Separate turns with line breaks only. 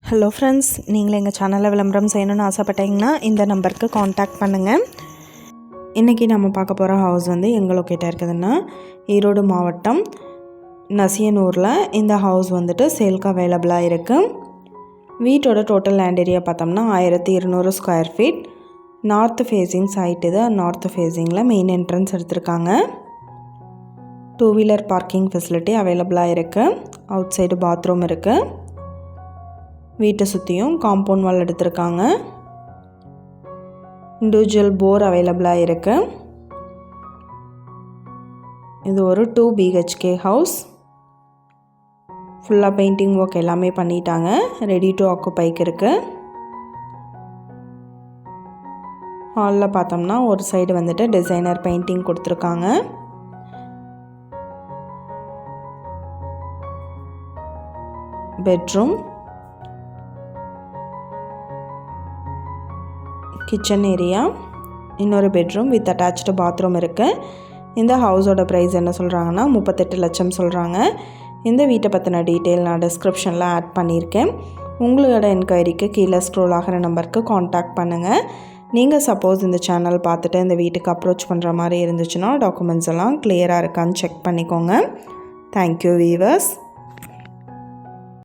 Hello friends, நீங்கள் எங்கள் சேனலில் விளம்பரம் செய்யணும்னு ஆசைப்பட்டீங்கன்னா இந்த நம்பருக்கு காண்டாக்ட் பண்ணுங்கள். இன்றைக்கி நம்ம பார்க்க போகிற ஹவுஸ் வந்து எங்கே லொக்கேட்டாக இருக்குதுன்னா ஈரோடு மாவட்டம் நசியனூரில் இந்த ஹவுஸ் வந்துட்டு சேல்க்கு அவைலபிளாக இருக்குது. வீட்டோட டோட்டல் லேண்ட் ஏரியா பார்த்தோம்னா 1200 square feet. North facing side இது. நார்த் ஃபேஸிங்கில் மெயின் என்ட்ரன்ஸ் எடுத்திருக்காங்க. 2 வீலர் பார்க்கிங் ஃபெசிலிட்டி அவைலபிளாக இருக்குது. அவுட் சைடு பாத்ரூம் இருக்குது. வீட்டை சுற்றியும் காம்பவுண்ட் வால் எடுத்திருக்காங்க. இண்டிவிஜுவல் போர் அவைலபிளாக இருக்குது. இது ஒரு 2 BHK ஹவுஸ். ஃபுல்லாக பெயிண்டிங் ஒர்க் எல்லாமே பண்ணிட்டாங்க. ரெடி டு ஆக்குபைக்கு இருக்குது. ஹாலில் பார்த்தோம்னா ஒரு சைடு வந்துட்டு டிசைனர் பெயிண்டிங் கொடுத்துருக்காங்க. பெட்ரூம், கிச்சன் ஏரியா, இன்னொரு பெட்ரூம் வித் அட்டாச்டு பாத்ரூம் இருக்குது. இந்த ஹவுஸோட ப்ரைஸ் என்ன சொல்கிறாங்கன்னா 38 லட்சம் சொல்கிறாங்க. இந்த வீட்டை பற்றின டீட்டெயில் நான் டிஸ்கிரிப்ஷனில் ஆட் பண்ணியிருக்கேன். உங்களோட என்கொயரிக்கு கீழே ஸ்க்ரோல் ஆகிற நம்பருக்கு காண்டாக்ட் பண்ணுங்கள். நீங்கள் சப்போஸ் இந்த சேனல் பார்த்துட்டு இந்த வீட்டுக்கு அப்ரோச் பண்ணுற மாதிரி இருந்துச்சுன்னா டாக்குமெண்ட்ஸ் எல்லாம் கிளியராக இருக்கான்னு செக் பண்ணிக்கோங்க. Thank you viewers.